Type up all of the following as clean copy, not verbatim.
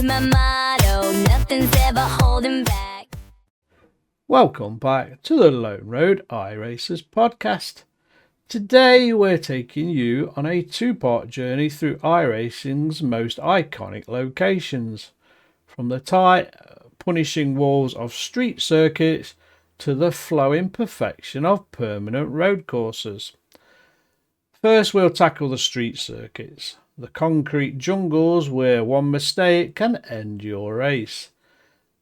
is my motto, nothing's ever holding back. Welcome back to the Lone Road iRacers podcast. Today we're taking you on a two-part journey through iRacing's most iconic locations, from the tight, punishing walls of street circuits to the flowing perfection of permanent road courses. First we'll tackle the street circuits, the concrete jungles where one mistake can end your race.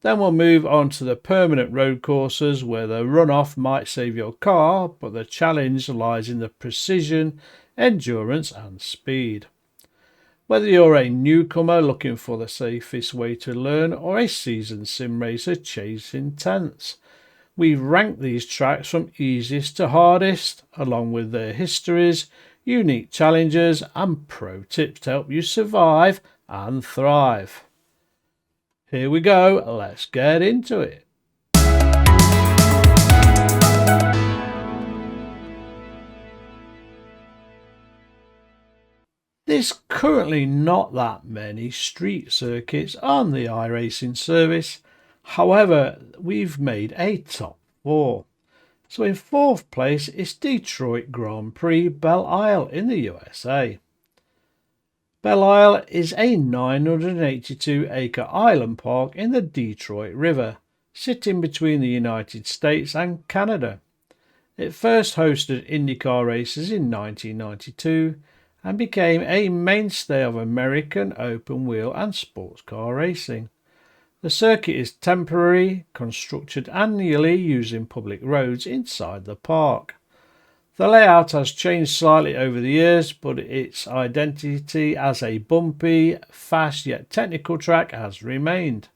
Then we'll move on to the permanent road courses where the runoff might save your car, but the challenge lies in the precision, endurance and speed. Whether you're a newcomer looking for the safest way to learn or a seasoned sim racer chasing tenths, we've ranked these tracks from easiest to hardest, along with their histories, unique challenges and pro tips to help you survive and thrive. Here we go, let's get into it. There's currently not that many street circuits on the iRacing service. However, we've made a top 4. So in 4th place is Detroit Grand Prix Belle Isle in the USA. Belle Isle is a 982-acre island park in the Detroit River, sitting between the United States and Canada. It first hosted IndyCar races in 1992 and became a mainstay of American open wheel and sports car racing. The circuit is temporary, constructed annually using public roads inside the park. The layout has changed slightly over the years, but its identity as a bumpy, fast yet technical track has remained.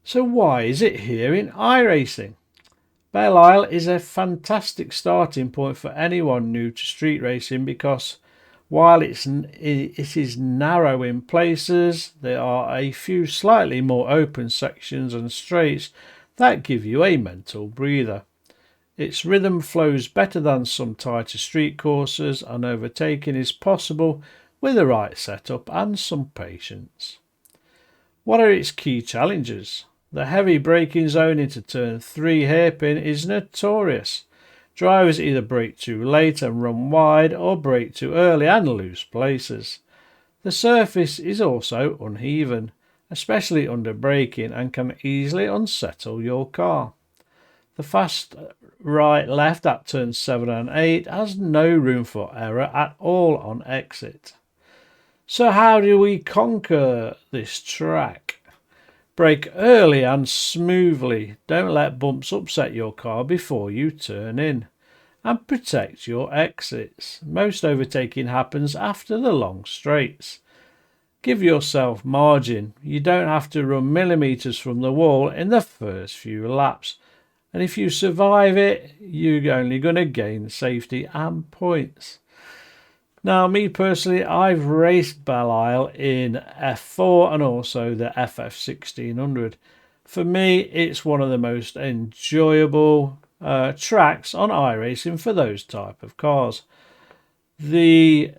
So why is it here in iRacing? Belle Isle is a fantastic starting point for anyone new to street racing because while it is narrow in places, there are a few slightly more open sections and straights that give you a mental breather. Its rhythm flows better than some tighter street courses, and overtaking is possible with the right setup and some patience. What are its key challenges? The heavy braking zone into turn 3 hairpin is notorious. Drivers either brake too late and run wide or brake too early and lose places. The surface is also uneven, especially under braking, and can easily unsettle your car. The fast right-left at turns 7 and 8 has no room for error at all on exit. So how do we conquer this track? Brake early and smoothly. Don't let bumps upset your car before you turn in. And protect your exits. Most overtaking happens after the long straights. Give yourself margin. You don't have to run millimetres from the wall in the first few laps. And if you survive it, you're only going to gain safety and points. Now, me personally, I've raced Belle Isle in F4 and also the FF1600. For me, it's one of the most enjoyable tracks on iRacing for those type of cars. The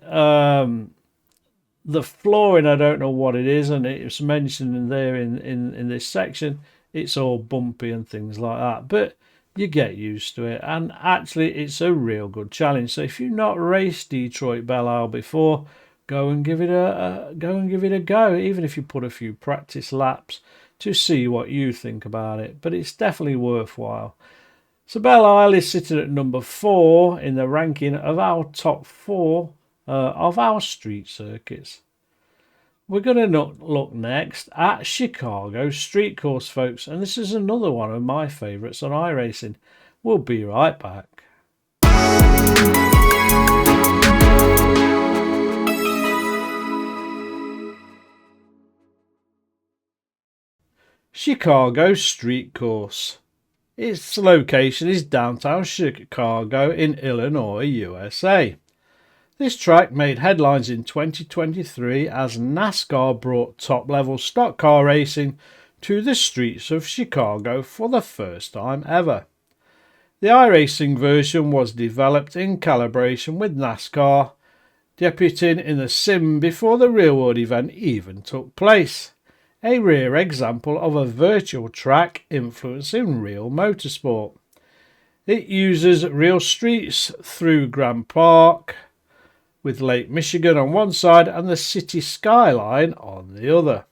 flooring, I don't know what it is, and it's mentioned in there in this section. It's all bumpy and things like that, but you get used to it, and actually it's a real good challenge. So if you've not raced Detroit Belle Isle before, go and give it a go, even if you put a few practice laps to see what you think about it. But it's definitely worthwhile. So Belle Isle is sitting at number 4 in the ranking of our top 4 of our street circuits. We're going to look next at Chicago Street Course, folks, and this is another one of my favourites on iRacing. We'll be right back. Chicago Street Course. Its location is downtown Chicago in Illinois, USA. This track made headlines in 2023 as NASCAR brought top-level stock car racing to the streets of Chicago for the first time ever. The iRacing version was developed in collaboration with NASCAR. debuting in the sim before the real-world event even took place. A rare example of a virtual track influencing real motorsport. It uses real streets through Grand Park, with Lake Michigan on one side and the city skyline on the other.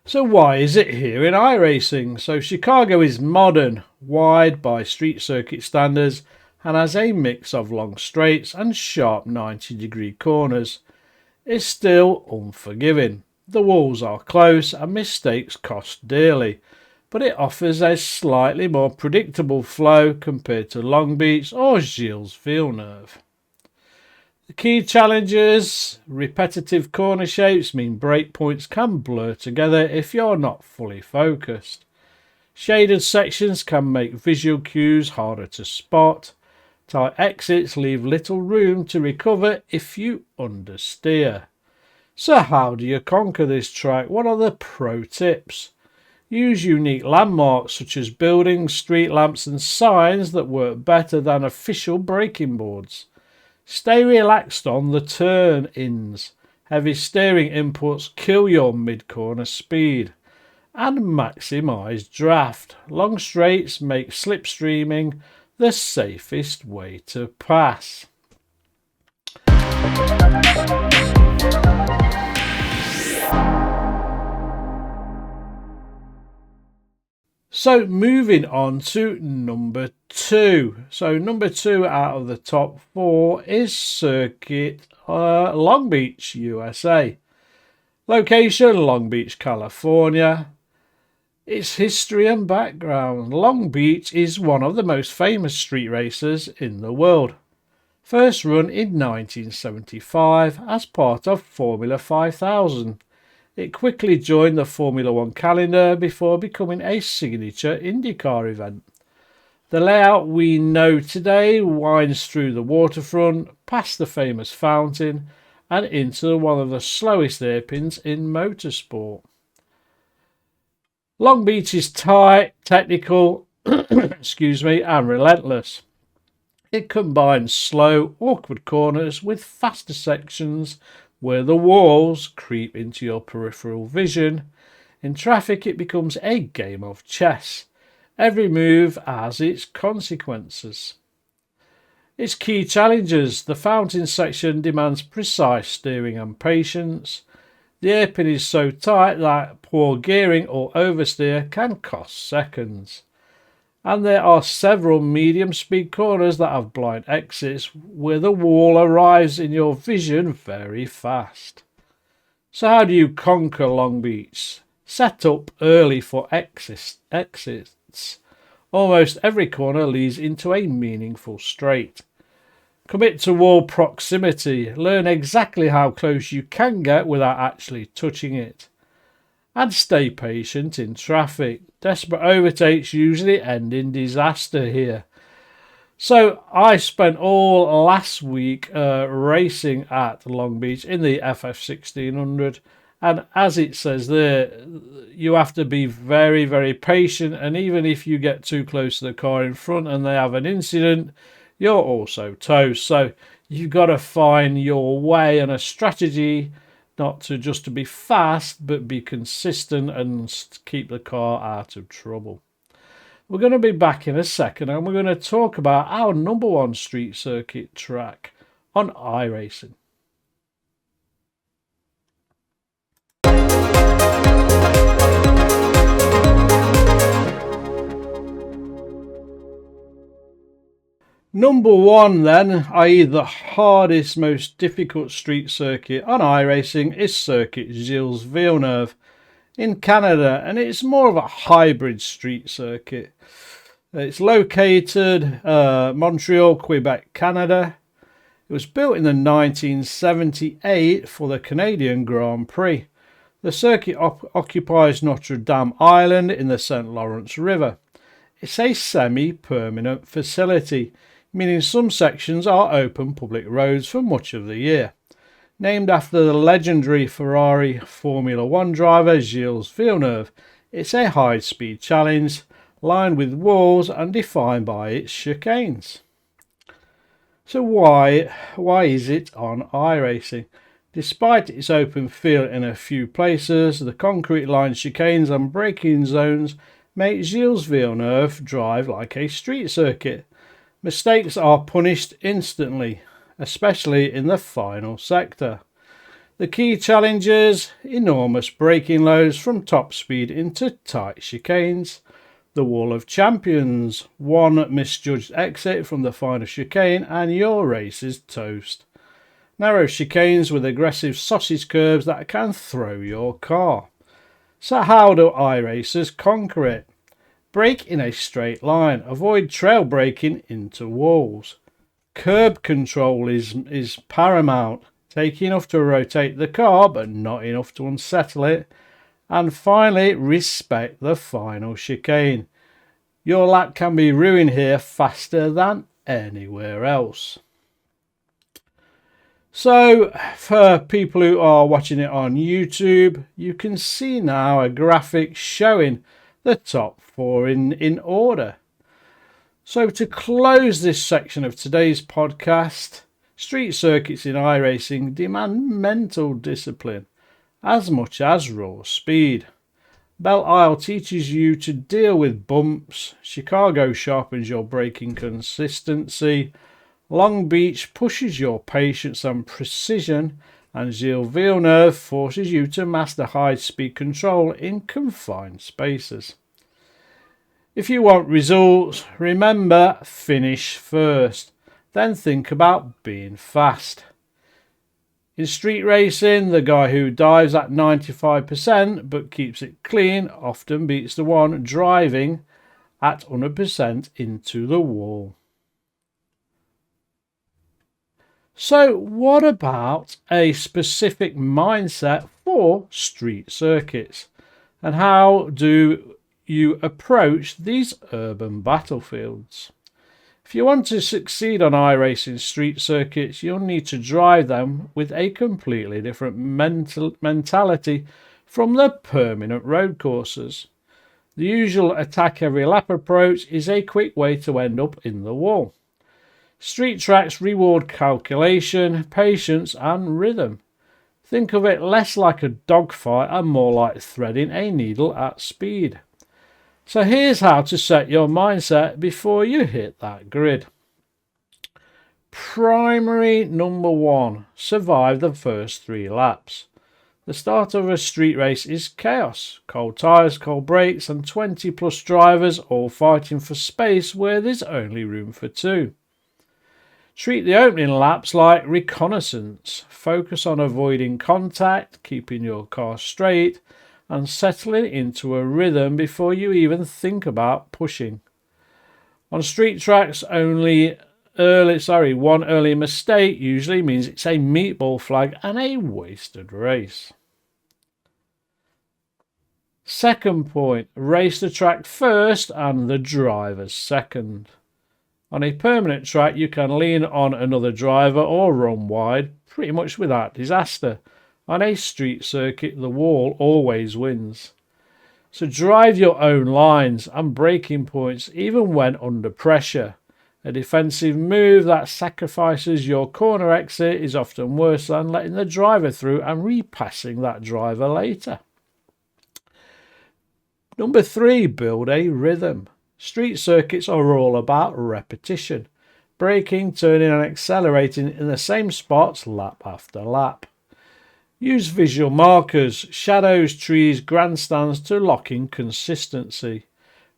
So why is it here in iRacing? So Chicago is modern, wide by street circuit standards, and has a mix of long straights and sharp 90-degree corners. It's still unforgiving. The walls are close and mistakes cost dearly, but it offers a slightly more predictable flow compared to Long Beach or Gilles Villeneuve. The key challenges: repetitive corner shapes mean breakpoints can blur together if you're not fully focused. Shaded sections can make visual cues harder to spot. Tight exits leave little room to recover if you understeer. So how do you conquer this track? What are the pro tips? Use unique landmarks such as buildings, street lamps and signs that work better than official braking boards. Stay relaxed on the turn-ins. Heavy steering inputs kill your mid-corner speed. And maximise draft. Long straights make slipstreaming the safest way to pass. So moving on to number 2. So number 2 out of the top 4 is Circuit Long Beach, USA. Location: Long Beach, California. Its history and background: Long Beach is one of the most famous street races in the world. First run in 1975 as part of Formula 5000. It quickly joined the Formula One calendar before becoming a signature IndyCar event. The layout we know today winds through the waterfront, past the famous fountain, and into one of the slowest hairpins in motorsport. Long Beach is tight, technical, and relentless. It combines slow, awkward corners with faster sections where the walls creep into your peripheral vision. In traffic, it becomes a game of chess. Every move has its consequences. Its key challenges: the fountain section demands precise steering and patience. The hairpin is so tight that poor gearing or oversteer can cost seconds. And there are several medium speed corners that have blind exits where the wall arrives in your vision very fast. So how do you conquer Long Beach? Set up early for exits. Almost every corner leads into a meaningful straight. Commit to wall proximity. Learn exactly how close you can get without actually touching it. And stay patient in traffic. Desperate overtakes usually end in disaster here. So I spent all last week racing at Long Beach in the FF1600, and as it says there, you have to be very, very patient, and even if you get too close to the car in front and they have an incident, you're also toast. So you've got to find your way and a strategy, not to just to be fast, but be consistent and keep the car out of trouble. We're going to be back in a second and we're going to talk about our number 1 street circuit track on iRacing. Number 1 then, i.e. the hardest, most difficult street circuit on iRacing, is Circuit Gilles Villeneuve in Canada, and it's more of a hybrid street circuit. It's located Montreal, Quebec, Canada. It was built in the 1978 for the Canadian Grand Prix. The circuit occupies Notre Dame Island in the St. Lawrence River. It's a semi-permanent facility, meaning some sections are open public roads for much of the year. Named after the legendary Ferrari Formula One driver Gilles Villeneuve, it's a high-speed challenge lined with walls and defined by its chicanes. So why is it on iRacing? Despite its open field in a few places, the concrete lined chicanes and braking zones make Gilles Villeneuve drive like a street circuit. Mistakes are punished instantly, especially in the final sector. The key challenges: enormous braking loads from top speed into tight chicanes, the Wall of Champions, one misjudged exit from the final chicane and your race is toast. Narrow chicanes with aggressive sausage curbs that can throw your car. So how do iRacers conquer it? Brake in a straight line. Avoid trail braking into walls. Curb control is paramount. Take enough to rotate the car, but not enough to unsettle it. And finally, respect the final chicane. Your lap can be ruined here faster than anywhere else. So, for people who are watching it on YouTube, you can see now a graphic showing the top four in order. So, to close this section of today's podcast, street circuits in iRacing demand mental discipline as much as raw speed. Belle Isle teaches you to deal with bumps, Chicago sharpens your braking consistency, Long Beach pushes your patience and precision, and Gilles Villeneuve forces you to master high-speed control in confined spaces. If you want results, remember, finish first, then think about being fast. In street racing, the guy who dives at 95% but keeps it clean often beats the one driving at 100% into the wall. So what about a specific mindset for street circuits? And how do you approach these urban battlefields? If you want to succeed on iRacing street circuits, you'll need to drive them with a completely different mentality from the permanent road courses. The usual attack every lap approach is a quick way to end up in the wall. Street tracks reward calculation, patience and rhythm. Think of it less like a dogfight and more like threading a needle at speed. So here's how to set your mindset before you hit that grid. Primary number 1, survive the first 3 laps. The start of a street race is chaos. Cold tyres, cold brakes and 20 plus drivers all fighting for space where there's only room for 2. Treat the opening laps like reconnaissance. Focus on avoiding contact, keeping your car straight, and settling into a rhythm before you even think about pushing. On street tracks, one early mistake usually means it's a meatball flag and a wasted race. Second point, race the track first and the drivers second. On a permanent track, you can lean on another driver or run wide pretty much without disaster. On a street circuit, the wall always wins. So drive your own lines and braking points even when under pressure. A defensive move that sacrifices your corner exit is often worse than letting the driver through and repassing that driver later. Number 3, build a rhythm. Street circuits are all about repetition. Braking, turning and accelerating in the same spots lap after lap. Use visual markers, shadows, trees, grandstands to lock in consistency.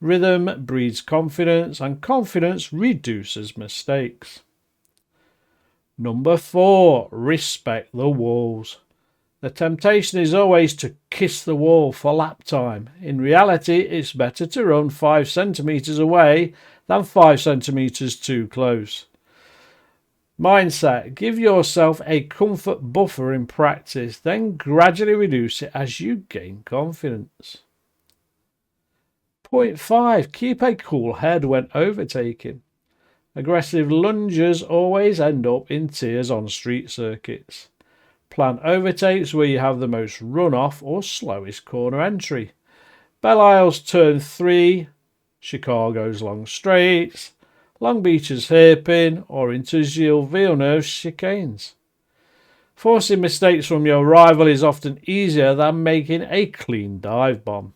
Rhythm breeds confidence and confidence reduces mistakes. Number 4, respect the walls. The temptation is always to kiss the wall for lap time. In reality, it's better to run 5 centimetres away than 5 centimetres too close. Mindset. Give yourself a comfort buffer in practice, then gradually reduce it as you gain confidence. Point 5. Keep a cool head when overtaking. Aggressive lungers always end up in tears on street circuits. Plan overtakes where you have the most runoff or slowest corner entry. Belle Isle's turn 3, Chicago's long straights, Long Beach's hairpin, or into Gilles Villeneuve's chicanes. Forcing mistakes from your rival is often easier than making a clean dive bomb.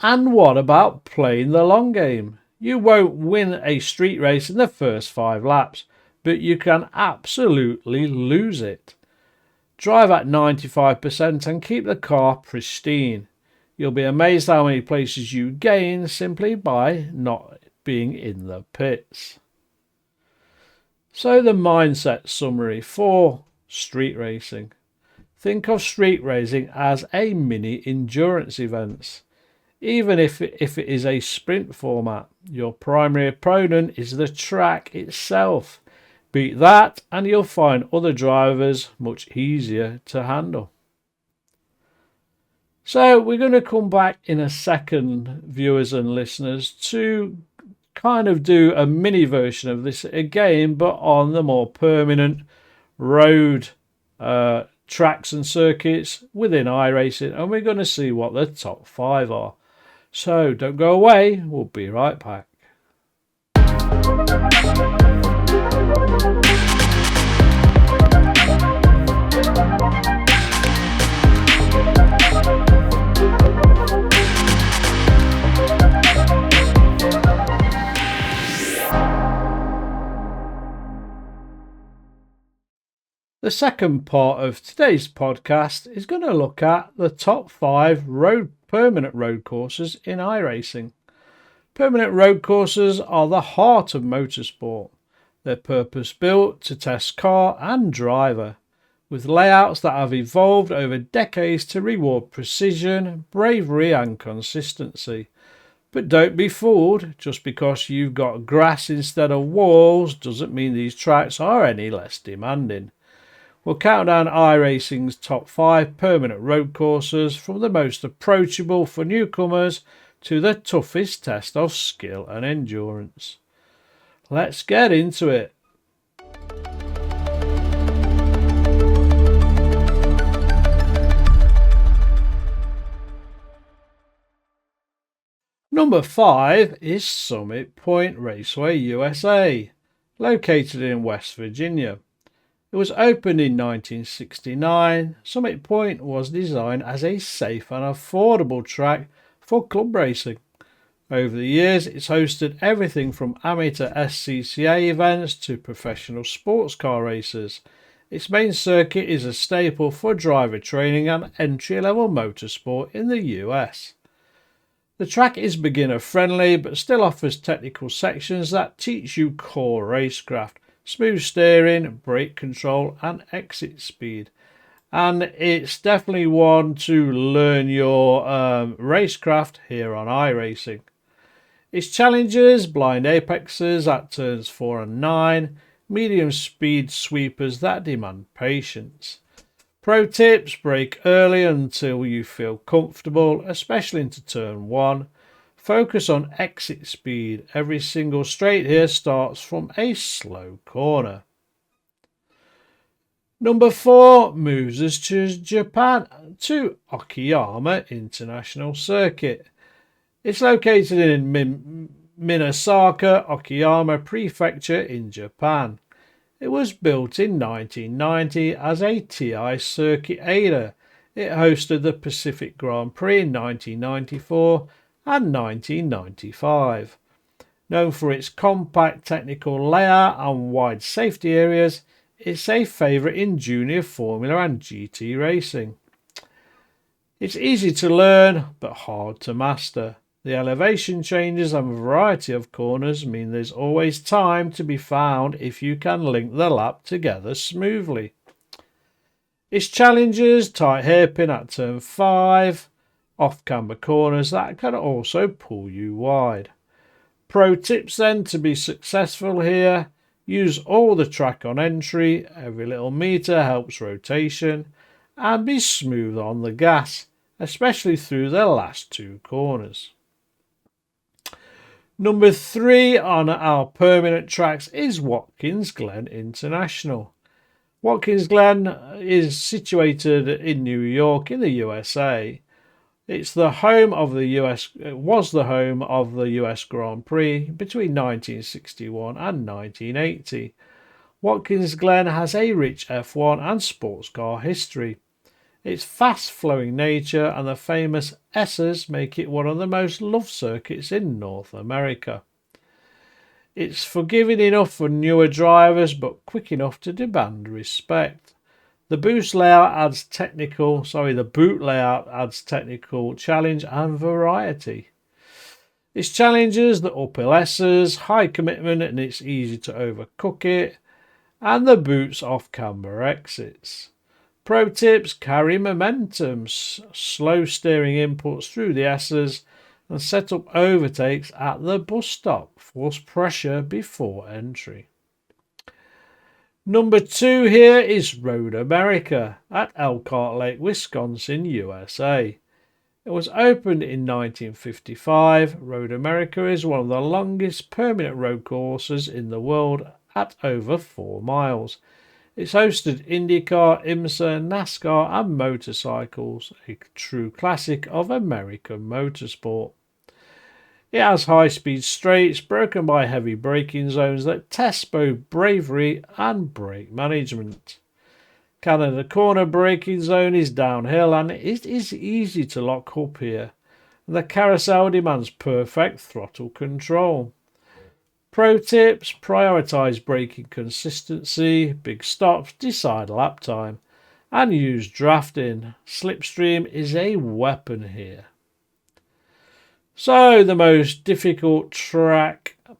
And what about playing the long game? You won't win a street race in the first 5 laps, but you can absolutely lose it. Drive at 95% and keep the car pristine. You'll be amazed how many places you gain simply by not being in the pits. So the mindset summary for street racing. Think of street racing as a mini endurance event. Even if it is a sprint format, your primary opponent is the track itself. Beat that and you'll find other drivers much easier to handle. So we're going to come back in a second, viewers and listeners, to kind of do a mini version of this again, but on the more permanent road tracks and circuits within iRacing, and we're going to see what the top 5 are. So don't go away, we'll be right back. The second part of today's podcast is going to look at the top 5 permanent road courses in iRacing. Permanent road courses are the heart of motorsport. They're purpose-built to test car and driver, with layouts that have evolved over decades to reward precision, bravery and consistency. But don't be fooled, just because you've got grass instead of walls doesn't mean these tracks are any less demanding. We'll count down iRacing's top 5 permanent road courses, from the most approachable for newcomers to the toughest test of skill and endurance. Let's get into it. Number 5 is Summit Point Raceway, USA, located in West Virginia. It was opened in 1969. Summit Point was designed as a safe and affordable track for club racing. Over the years, it's hosted everything from amateur SCCA events to professional sports car races. Its main circuit is a staple for driver training and entry-level motorsport in the US. The track is beginner-friendly but still offers technical sections that teach you core racecraft, smooth steering, brake control and exit speed. And it's definitely one to learn your racecraft here on iRacing. Its challenges: blind apexes at turns 4 and 9, medium speed sweepers that demand patience. Pro tips: brake early until you feel comfortable, especially into turn 1. Focus on exit speed. Every single straight here starts from a slow corner. Number 4 moves us to Japan, to Okayama International Circuit. It's located in Minasaka, Okayama Prefecture in Japan. It was built in 1990 as a TI circuit aider. It hosted the Pacific Grand Prix in 1994 and 1995. Known for its compact technical layout and wide safety areas, it's a favourite in junior Formula and GT racing. It's easy to learn but hard to master. The elevation changes and a variety of corners mean there's always time to be found if you can link the lap together smoothly. Its challenges: tight hairpin at turn 5, off-camber corners that can also pull you wide. Pro tips then to be successful here: use all the track on entry, every little meter helps rotation, and be smooth on the gas, especially through the last 2 corners. Number 3 on our permanent tracks is Watkins Glen International. Watkins Glen is situated in New York in the USA. It was the home of the US Grand Prix between 1961 and 1980. Watkins Glen has a rich F1 and sports car history. Its fast-flowing nature and the famous S's make it one of the most loved circuits in North America. It's forgiving enough for newer drivers, but quick enough to demand respect. The boot layout adds technical challenge and variety. Its challenges the uphill S's, high commitment, and it's easy to overcook it, and the boot's off-camber exits. Pro tips: carry momentum, slow steering inputs through the S's, and set up overtakes at the bus stop. Force pressure before entry. Number 2 here is Road America at Elkhart Lake, Wisconsin, USA. It was opened in 1955. Road America is one of the longest permanent road courses in the world at over 4 miles. It's hosted IndyCar, IMSA, NASCAR and motorcycles, a true classic of American motorsport. It has high-speed straights broken by heavy braking zones that test both bravery and brake management. Canada corner braking zone is downhill and it is easy to lock up here. The carousel demands perfect throttle control. Pro tips: prioritise braking consistency, big stops decide lap time, and use drafting. Slipstream is a weapon here. So the most difficult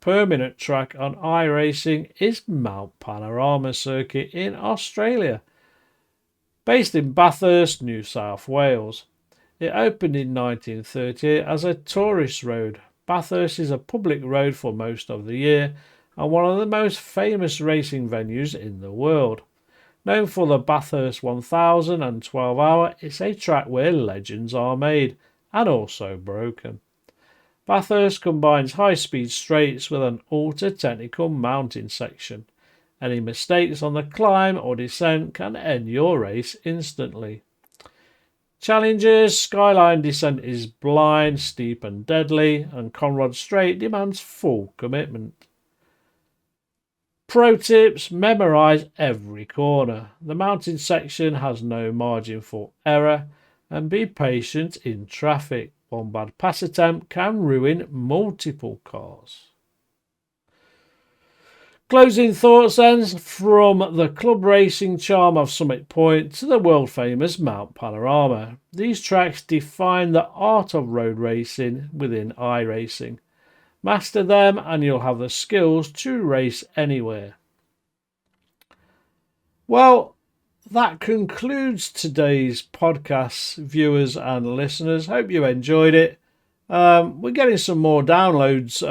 permanent track on iRacing is Mount Panorama Circuit in Australia. Based in Bathurst, New South Wales. It opened in 1938 as a tourist road. Bathurst is a public road for most of the year and one of the most famous racing venues in the world. Known for the Bathurst 1000 and 12 Hour, it's a track where legends are made and also broken. Bathurst combines high-speed straights with an ultra-technical mountain section. Any mistakes on the climb or descent can end your race instantly. Challenges: Skyline descent is blind, steep and deadly, and Conrod Straight demands full commitment. Pro tips: memorise every corner. The mountain section has no margin for error, and be patient in traffic. One bad pass attempt can ruin multiple cars. Closing thoughts then: from the club racing charm of Summit Point to the world famous Mount Panorama, these tracks define the art of road racing within iRacing. Master them and you'll have the skills to race anywhere. Well, that concludes today's podcast, viewers and listeners. Hope you enjoyed it. We're getting some more downloads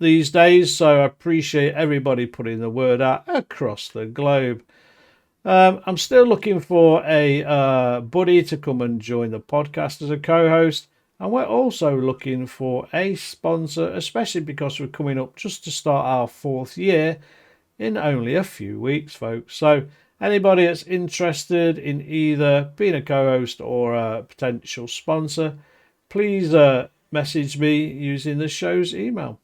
these days, so I appreciate everybody putting the word out across the globe. I'm still looking for a buddy to come and join the podcast as a co-host, and we're also looking for a sponsor, especially because we're coming up just to start our 4th year in only a few weeks, folks. So anybody that's interested in either being a co-host or a potential sponsor, please message me using the show's email.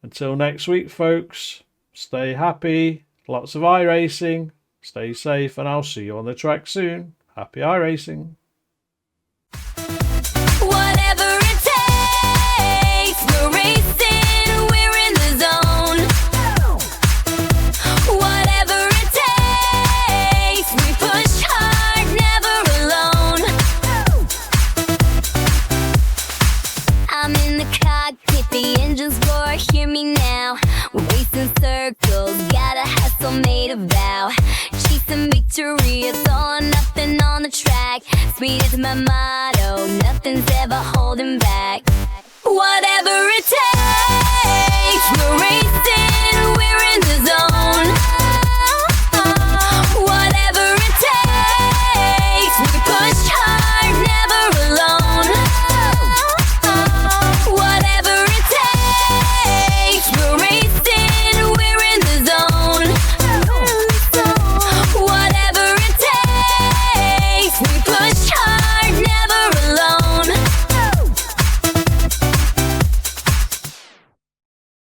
Until next week, folks, stay happy, lots of iRacing, stay safe, and I'll see you on the track soon. Happy iRacing. Whatever it takes, we're racing, we're in the zone. Whatever it takes, we push hard, never alone. I'm in the cockpit, the engines roar, hear me now. We're racing circles, got a hustle made a vow. Chasing victory, it's all or nothing on the track. Speed is my motto, nothing's ever holding back. Whatever it takes, we're racing, we're in the zone.